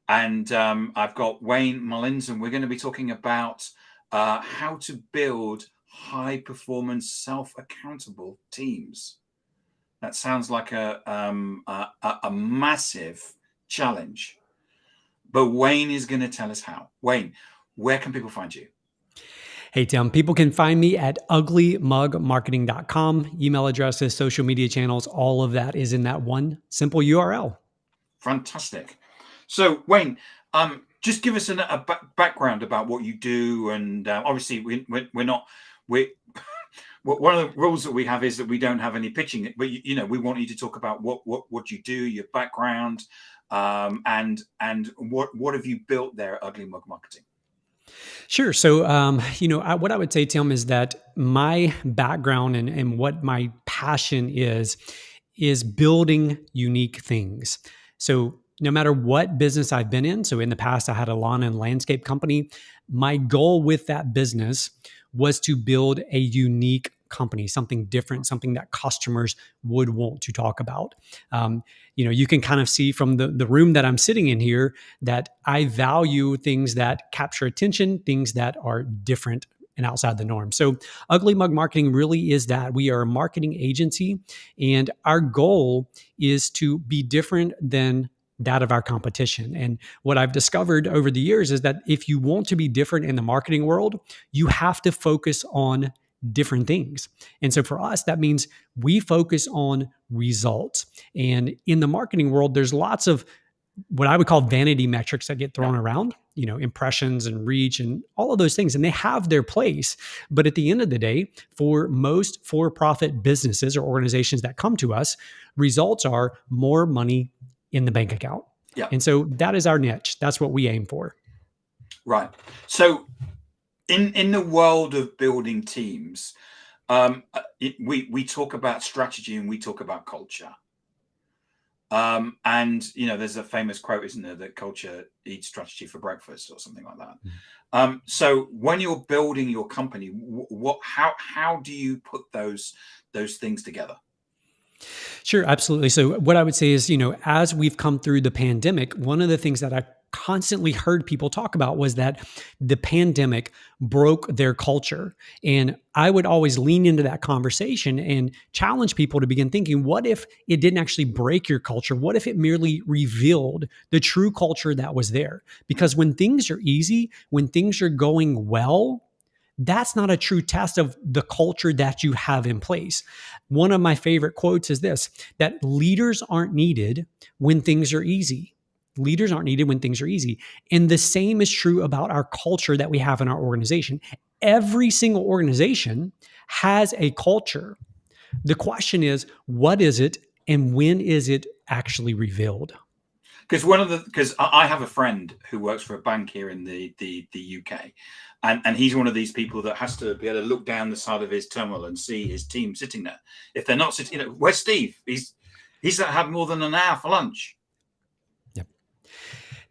And I've got Wayne Mullins, and we're going to be talking about how to build high performance, self accountable teams. That sounds like a massive challenge. But Wayne is going to tell us how. Wayne, where can people find you? Hey, Tim, people can find me at uglymugmarketing.com. Email addresses, social media channels, all of that is in that one simple URL. Fantastic. So, Wayne, just give us a background about what you do. And obviously, we're not, we one of the rules that we have is that we don't have any pitching, but we want you to talk about what you do, your background, and what have you built there at Ugly Mug Marketing. Sure. So, what I would say, Tim, is that my background and what my passion is building unique things. So, no matter what business I've been in, so in the past, I had a lawn and landscape company. My goal with that business was to build a unique company, something different, something that customers would want to talk about. You can kind of see from the room that I'm sitting in here that I value things that capture attention, things that are different and outside the norm. So Ugly Mug Marketing really is that. We are a marketing agency, and our goal is to be different than that of our competition. And what I've discovered over the years is that if you want to be different in the marketing world, you have to focus on different things. And so for us, that means we focus on results. And in the marketing world, there's lots of what I would call vanity metrics that get thrown around, impressions and reach and all of those things. And they have their place. But at the end of the day, for most for-profit businesses or organizations that come to us, results are more money in the bank account. Yeah. And so that is our niche. That's what we aim for. Right. So in the world of building teams, we talk about strategy and we talk about culture. And there's a famous quote, isn't there, that culture eats strategy for breakfast or something like that. Mm-hmm. So when you're building your company, how do you put those things together? Sure, absolutely. So what I would say is, as we've come through the pandemic, one of the things that I constantly heard people talk about was that the pandemic broke their culture. And I would always lean into that conversation and challenge people to begin thinking, what if it didn't actually break your culture? What if it merely revealed the true culture that was there? Because when things are easy, when things are going well, that's not a true test of the culture that you have in place. One of my favorite quotes is this, that leaders aren't needed when things are easy. Leaders aren't needed when things are easy. And the same is true about our culture that we have in our organization. Every single organization has a culture. The question is, what is it and when is it actually revealed? Because I have a friend who works for a bank here in the UK, and he's one of these people that has to be able to look down the side of his terminal and see his team sitting there. If they're not sitting, where's Steve? He's had more than an hour for lunch. Yep.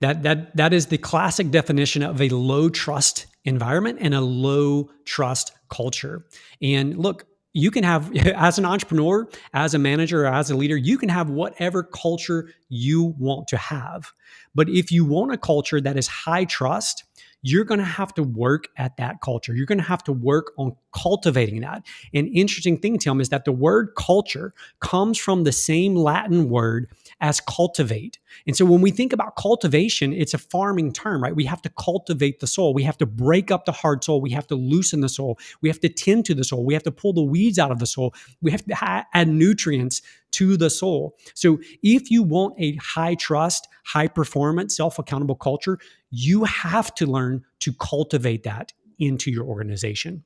That is the classic definition of a low trust environment and a low trust culture. And look, you can have, as an entrepreneur, as a manager, or as a leader, you can have whatever culture you want to have. But if you want a culture that is high trust, you're going to have to work at that culture. You're going to have to work on cultivating that. An interesting thing, Tim, is that the word culture comes from the same Latin word as cultivate. And so when we think about cultivation, it's a farming term, right? We have to cultivate the soil. We have to break up the hard soil. We have to loosen the soil. We have to tend to the soil. We have to pull the weeds out of the soil. We have to add nutrients to the soul. So if you want a high trust, high performance, self-accountable culture, you have to learn to cultivate that into your organization.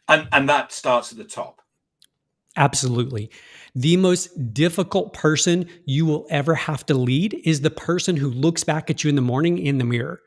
And that starts at the top. Absolutely. The most difficult person you will ever have to lead is the person who looks back at you in the morning in the mirror.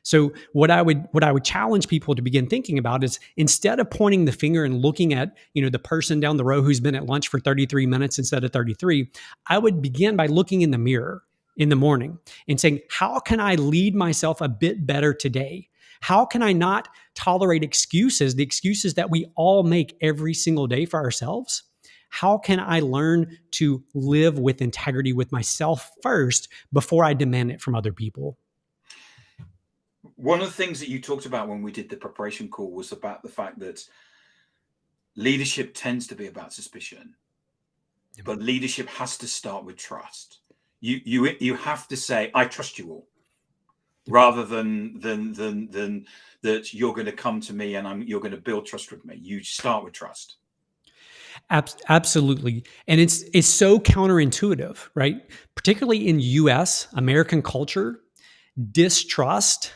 So what I would challenge people to begin thinking about is, instead of pointing the finger and looking at, the person down the row who's been at lunch for 33 minutes instead of 33, I would begin by looking in the mirror in the morning and saying, how can I lead myself a bit better today? How can I not tolerate excuses, the excuses that we all make every single day for ourselves? How can I learn to live with integrity with myself first before I demand it from other people? One of the things that you talked about when we did the preparation call was about the fact that leadership tends to be about suspicion, but leadership has to start with trust. You have to say, "I trust you all," rather than that you're going to come to me and you're going to build trust with me. You start with trust. Absolutely. And it's so counterintuitive, right? Particularly in US American culture, distrust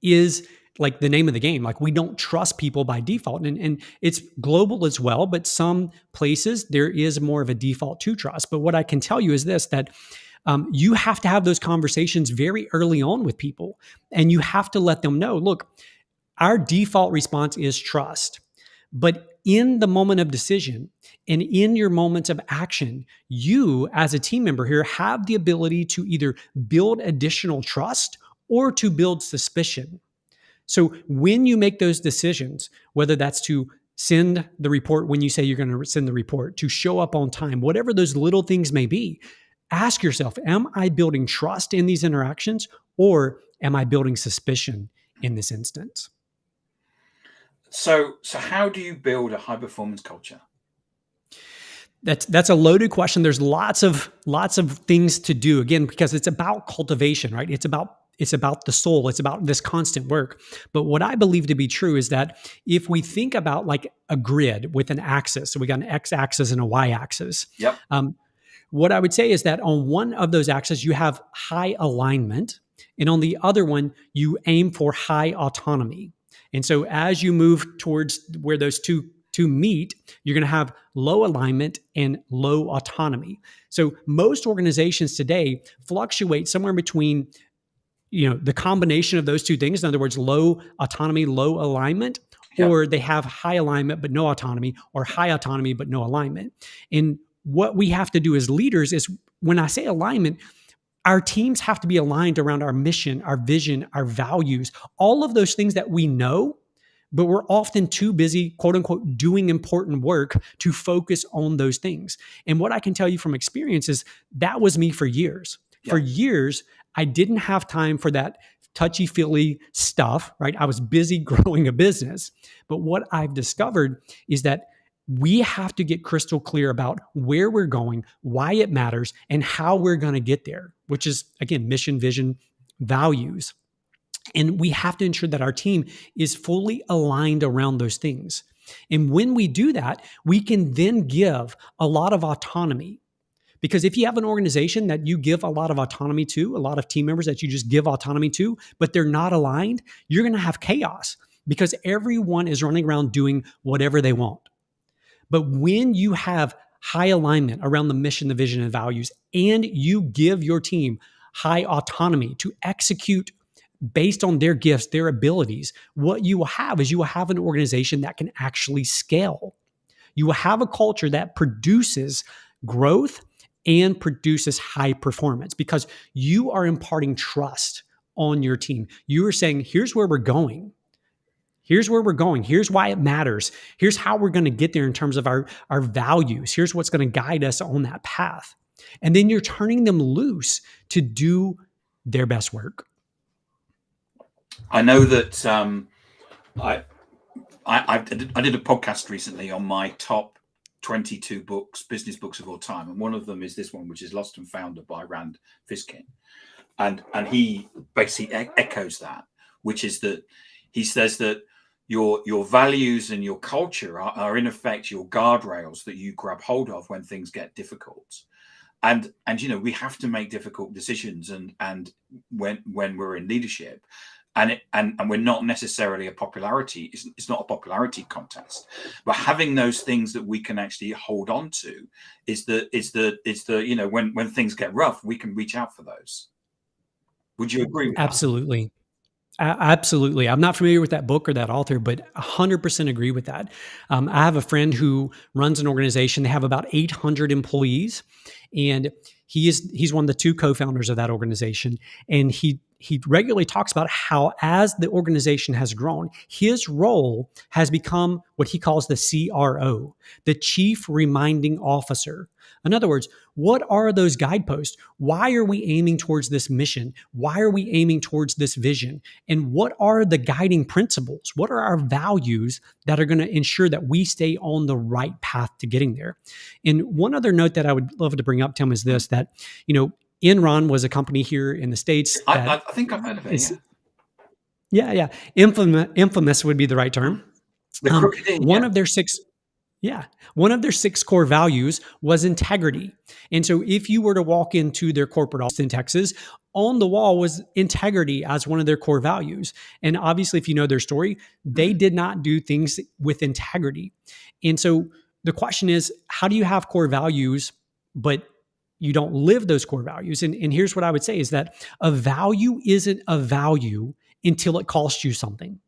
is like the name of the game. Like we don't trust people by default. And it's global as well, but some places there is more of a default to trust. But what I can tell you is this, that you have to have those conversations very early on with people. And you have to let them know, look, our default response is trust. But in the moment of decision and in your moments of action, you as a team member here have the ability to either build additional trust or to build suspicion. So when you make those decisions, whether that's to send the report when you say you're going to send the report, to show up on time, whatever those little things may be, ask yourself, am I building trust in these interactions or am I building suspicion in this instance? So how do you build a high performance culture? That's a loaded question. There's lots of things to do, again, because it's about cultivation, right? It's about the soul. It's about this constant work. But what I believe to be true is that if we think about like a grid with an axis, so we got an x-axis and a y-axis. Yep. What I would say is that on one of those axes, you have high alignment, and on the other one, you aim for high autonomy. And so as you move towards where those two meet, you're going to have low alignment and low autonomy. So most organizations today fluctuate somewhere between, the combination of those two things. In other words, low autonomy, low alignment, Yep. or they have high alignment but no autonomy, or high autonomy but no alignment. And what we have to do as leaders is, when I say alignment, our teams have to be aligned around our mission, our vision, our values, all of those things that we know, but we're often too busy, quote unquote, doing important work to focus on those things. And what I can tell you from experience is that was me for years. Yeah. For years, I didn't have time for that touchy-feely stuff, right? I was busy growing a business. But what I've discovered is that we have to get crystal clear about where we're going, why it matters, and how we're going to get there, which is, again, mission, vision, values. And we have to ensure that our team is fully aligned around those things. And when we do that, we can then give a lot of autonomy. Because if you have an organization that you give a lot of autonomy to, a lot of team members that you just give autonomy to, but they're not aligned, you're going to have chaos because everyone is running around doing whatever they want. But when you have high alignment around the mission, the vision, and values, and you give your team high autonomy to execute based on their gifts, their abilities, what you will have is you will have an organization that can actually scale. You will have a culture that produces growth and produces high performance because you are imparting trust on your team. You are saying, here's where we're going. Here's where we're going. Here's why it matters. Here's how we're going to get there in terms of our values. Here's what's going to guide us on that path. And then you're turning them loose to do their best work. I know that I did a podcast recently on my top 22 business books of all time, and one of them is this one, which is Lost and Found by Rand Fishkin, and he basically echoes that, which is that he says that your values and your culture are in effect your guardrails that you grab hold of when things get difficult. And we have to make difficult decisions and when we're in leadership, and we're not necessarily a popularity. It's not a popularity contest, but having those things that we can actually hold on to is the when things get rough, we can reach out for those. Would you agree with that? Absolutely. Absolutely. I'm not familiar with that book or that author, but 100% agree with that. I have a friend who runs an organization. They have about 800 employees, and he's one of the two co-founders of that organization. And he regularly talks about how, as the organization has grown, his role has become what he calls the CRO, the Chief Reminding Officer. In other words, what are those guideposts? Why are we aiming towards this mission? Why are we aiming towards this vision? And what are the guiding principles? What are our values that are going to ensure that we stay on the right path to getting there? And one other note that I would love to bring up, Tim, is this, that, Enron was a company here in the States that I think I've heard of it. yeah. Infamous would be the right term. The crooked inn, one of their six core values was integrity. And so if you were to walk into their corporate office in Texas, on the wall was integrity as one of their core values. And obviously, if you know their story, they did not do things with integrity. And so the question is, how do you have core values, but you don't live those core values? And here's what I would say is that a value isn't a value until it costs you something.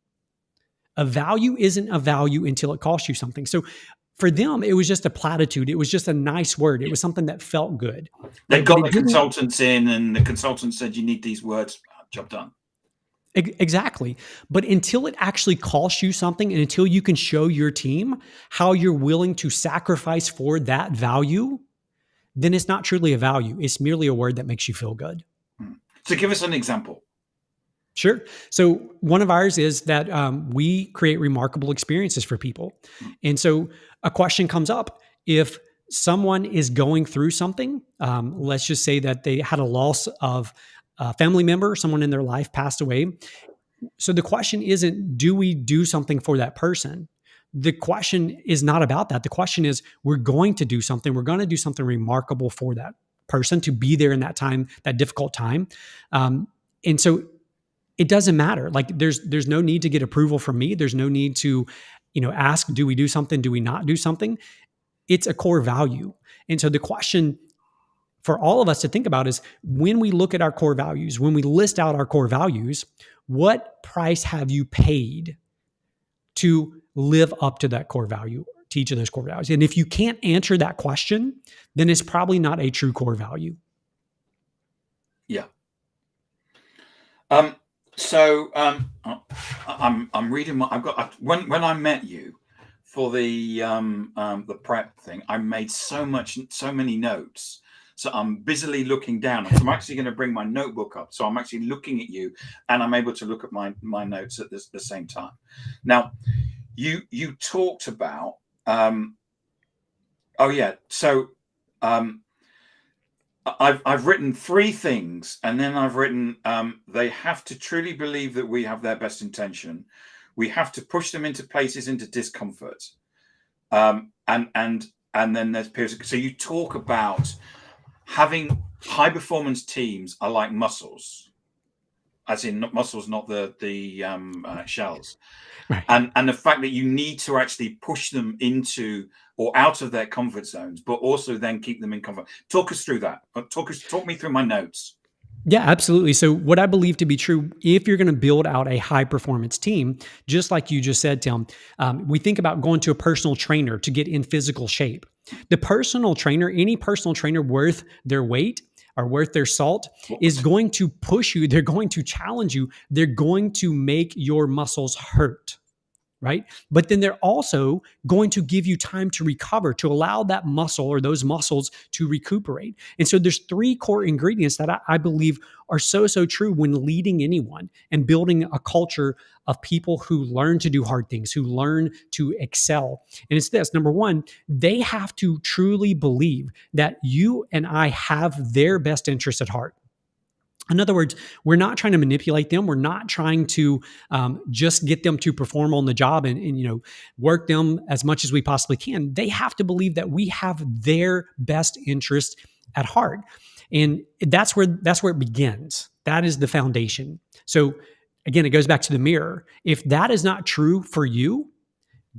A value isn't a value until it costs you something. So for them, it was just a platitude. It was just a nice word. It was something that felt good. They got the consultants in, and the consultant said, you need these words, job done. Exactly. But until it actually costs you something, and until you can show your team how you're willing to sacrifice for that value, then it's not truly a value. It's merely a word that makes you feel good. So give us an example. Sure. So one of ours is that we create remarkable experiences for people. And so a question comes up: if someone is going through something, let's just say that they had a loss of a family member, someone in their life passed away. So the question isn't, do we do something for that person? The question is not about that. The question is, we're going to do something. We're going to do something remarkable for that person to be there in that time, that difficult time. And so it doesn't matter. Like there's no need to get approval from me. There's no need to, ask, do we do something? Do we not do something? It's a core value. And so the question for all of us to think about is, when we look at our core values, when we list out our core values, what price have you paid to live up to that core value, to each of those core values? And if you can't answer that question, then it's probably not a true core value. Yeah. So I'm reading when I met you for the prep thing, I made so many notes. So I'm busily looking down. I'm actually going to bring my notebook up. So I'm actually looking at you, and I'm able to look at my notes at the same time. Now, you talked about I've written 3 things, and then I've written they have to truly believe that we have their best intention. We have to push them into places into discomfort, and then there's periods. So you talk about having high performance teams are like muscles, as in muscles, not the shells. Right. And the fact that you need to actually push them into or out of their comfort zones, but also then keep them in comfort. Talk us through that. Talk me through my notes. Yeah, absolutely. So what I believe to be true, if you're going to build out a high performance team, just like you just said, Tim, we think about going to a personal trainer to get in physical shape. The personal trainer, any personal trainer worth their weight or worth their salt, is going to push you. They're going to challenge you. They're going to make your muscles hurt. Right? But then they're also going to give you time to recover, to allow that muscle or those muscles to recuperate. And so there's 3 core ingredients that I believe are so true when leading anyone and building a culture of people who learn to do hard things, who learn to excel. And it's this: number 1, they have to truly believe that you and I have their best interests at heart. In other words, we're not trying to manipulate them. We're not trying to just get them to perform on the job and work them as much as we possibly can. They have to believe that we have their best interest at heart, and that's where it begins. That is the foundation. So again, it goes back to the mirror. If that is not true for you,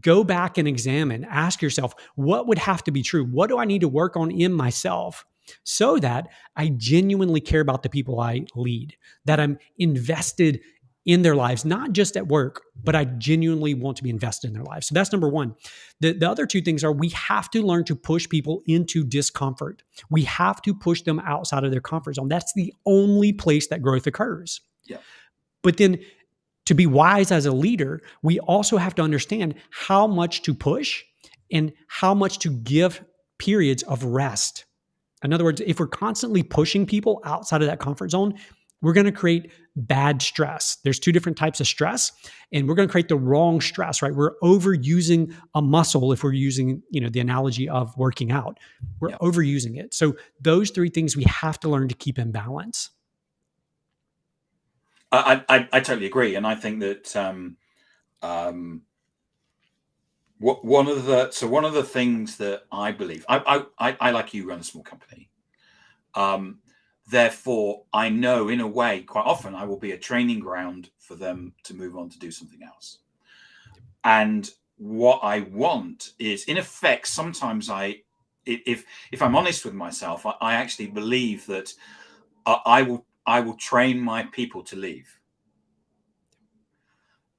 go back and examine. Ask yourself, what would have to be true? What do I need to work on in myself, so that I genuinely care about the people I lead, that I'm invested in their lives, not just at work, but I genuinely want to be invested in their lives. So that's number 1. The other 2 things are, we have to learn to push people into discomfort. We have to push them outside of their comfort zone. That's the only place that growth occurs. Yeah. But then to be wise as a leader, we also have to understand how much to push and how much to give periods of rest. In other words, if we're constantly pushing people outside of that comfort zone, we're going to create bad stress. There's two different types of stress, and we're going to create the wrong stress, right? We're overusing a muscle if we're using, the analogy of working out. We're Yeah. overusing it. So those three things we have to learn to keep in balance. I totally agree, and I think that um, one of the things that I believe, I like you run a small company. Um, Therefore, I know in a way, quite often, I will be a training ground for them to move on to do something else. And what I want is, in effect, sometimes if I'm honest with myself, I actually believe that I will train my people to leave.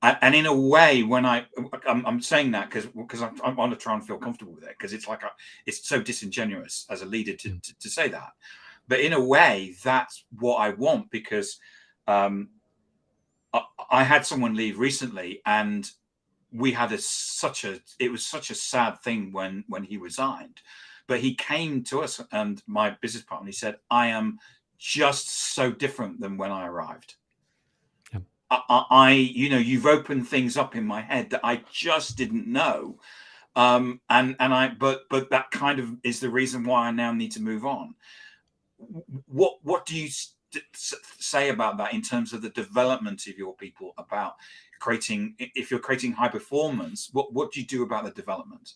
And in a way, when I'm saying that because I want to try and feel comfortable with it, because it's like it's so disingenuous as a leader to say that. But in a way, that's what I want, because um, I had someone leave recently, and we had it was such a sad thing when he resigned. But he came to us and my business partner, he said, "I am just so different than when I arrived. Yeah. You've opened things up in my head that I just didn't know, but that kind of is the reason why I now need to move on." What do you say about that in terms of the development of your people, about creating, if you're creating high performance, what do you do about the development?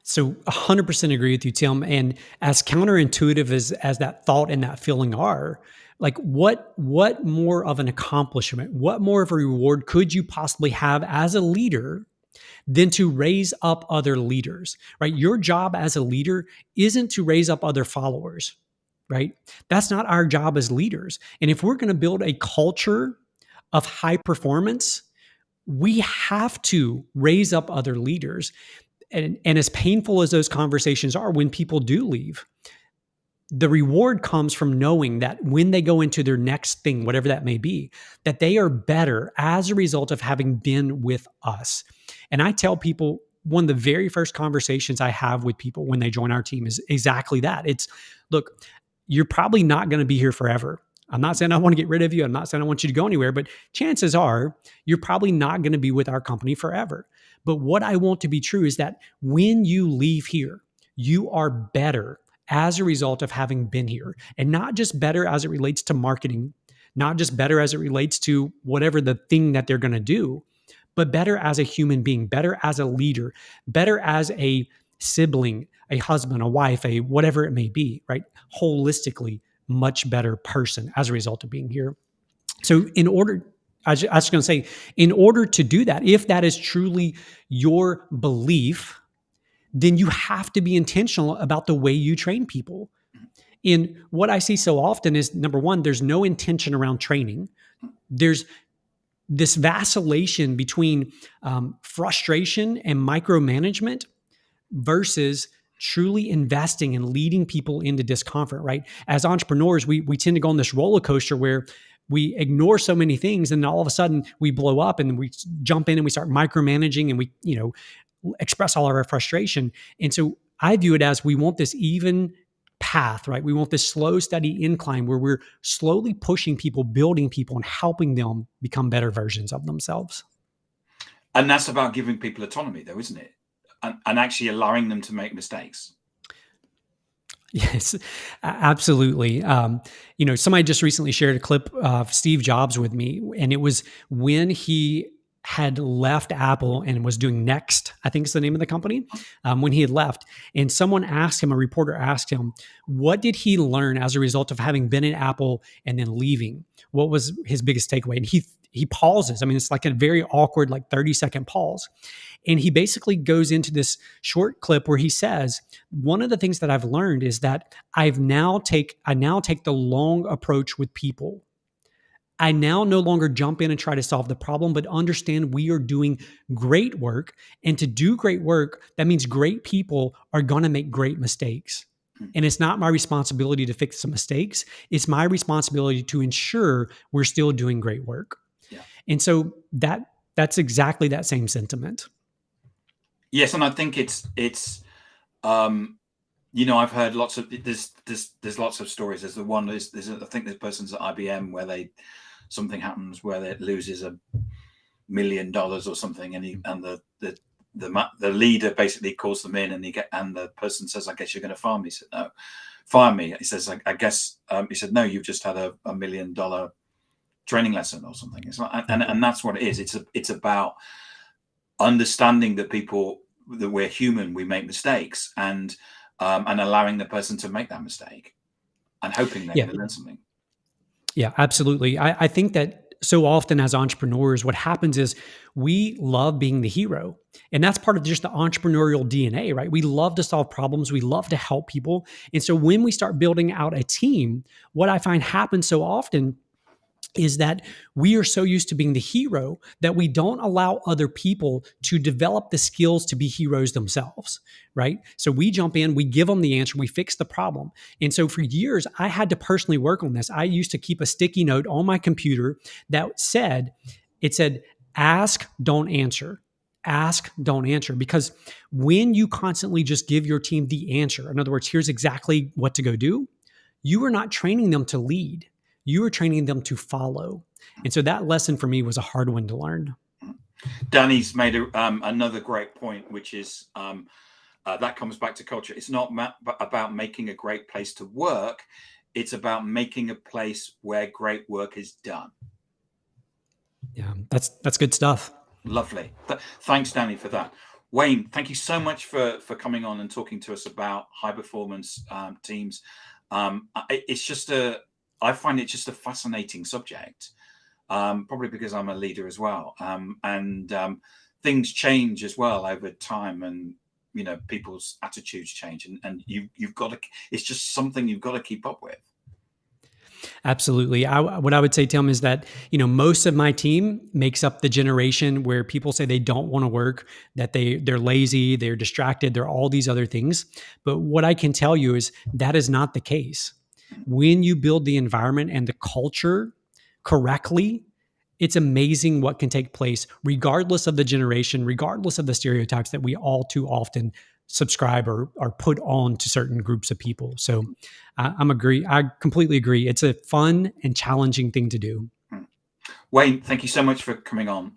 So 100% agree with you, Tim. And as counterintuitive as that thought and that feeling are, like what more of an accomplishment, what more of a reward could you possibly have as a leader than to raise up other leaders, right? Your job as a leader isn't to raise up other followers, right? That's not our job as leaders. And if we're going to build a culture of high performance, we have to raise up other leaders. And as painful as those conversations are when people do leave, the reward comes from knowing that when they go into their next thing, whatever that may be, that they are better as a result of having been with us. And I tell people, one of the very first conversations I have with people when they join our team is exactly that. It's, look, you're probably not going to be here forever. I'm not saying I want to get rid of you. I'm not saying I want you to go anywhere, but chances are you're probably not going to be with our company forever. But what I want to be true is that when you leave here, you are better as a result of having been here, and not just better as it relates to marketing, not just better as it relates to whatever the thing that they're going to do, but better as a human being, better as a leader, better as a sibling, a husband, a wife, a whatever it may be, right? Holistically, much better person as a result of being here. So I was going to say, in order to do that, if that is truly your belief, then you have to be intentional about the way you train people. And what I see so often is, number one, there's no intention around training. There's this vacillation between frustration and micromanagement versus truly investing and leading people into discomfort, right? As entrepreneurs, we tend to go on this roller coaster where we ignore so many things, and then all of a sudden we blow up and we jump in and we start micromanaging, and we, express all of our frustration. And so I view it as, we want this even path, right? We want this slow, steady incline where we're slowly pushing people, building people, and helping them become better versions of themselves. And that's about giving people autonomy, though, isn't it? And actually allowing them to make mistakes. Yes, absolutely. Somebody just recently shared a clip of Steve Jobs with me, and it was when he had left Apple and was doing Next, I think is the name of the company, when he had left. And a reporter asked him, what did he learn as a result of having been at Apple and then leaving? What was his biggest takeaway? And he pauses. I mean, it's like a very awkward, like 30-second pause. And he basically goes into this short clip where he says, one of the things that I've learned is that I now take the long approach with people. I now no longer jump in and try to solve the problem, but understand we are doing great work. And to do great work, that means great people are going to make great mistakes. And it's not my responsibility to fix the mistakes. It's my responsibility to ensure we're still doing great work. Yeah. And so that's exactly that same sentiment. Yes, and I think um, I've heard lots of there's lots of stories. There's the one I think there's persons at IBM where something happens where it loses $1 million or something, and the leader basically calls them in, and the person says, "I guess you're going to fire me." He said, "No, fire me." He says, "I guess." He said, "No, you've just had a $1 million training lesson or something." It's not, and that's what it is. It's about understanding that we're human, we make mistakes, and allowing the person to make that mistake and hoping they're Yeah. going to learn something. Yeah, absolutely. I think that so often as entrepreneurs, what happens is we love being the hero. And that's part of just the entrepreneurial DNA, right? We love to solve problems. We love to help people. And so when we start building out a team, what I find happens so often is that we are so used to being the hero that we don't allow other people to develop the skills to be heroes themselves, right? So we jump in, we give them the answer, we fix the problem. And so for years, I had to personally work on this. I used to keep a sticky note on my computer that said, ask, don't answer. Ask, don't answer. Because when you constantly just give your team the answer, in other words, here's exactly what to go do, you are not training them to lead. You are training them to follow. And so that lesson for me was a hard one to learn. Danny's made another great point, which is that comes back to culture. It's not about making a great place to work. It's about making a place where great work is done. Yeah, that's good stuff. Lovely. Thanks, Danny, for that. Wayne, thank you so much for coming on and talking to us about high performance teams. I find it just a fascinating subject, probably because I'm a leader as well. And things change as well over time, and people's attitudes change, and you've got to. It's just something you've got to keep up with. Absolutely. What I would say, Tim, is that most of my team makes up the generation where people say they don't want to work, that they're lazy, they're distracted, they're all these other things. But what I can tell you is that is not the case. When you build the environment and the culture correctly, it's amazing what can take place, regardless of the generation, regardless of the stereotypes that we all too often subscribe or put on to certain groups of people. So I completely agree. It's a fun and challenging thing to do. Wayne, thank you so much for coming on.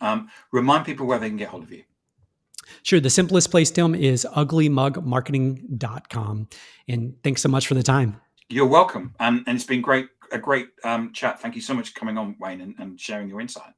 Remind people where they can get hold of you. Sure. The simplest place, Tim, is uglymugmarketing.com. And thanks so much for the time. You're welcome. And it's been a great chat. Thank you so much for coming on, Wayne, and sharing your insight.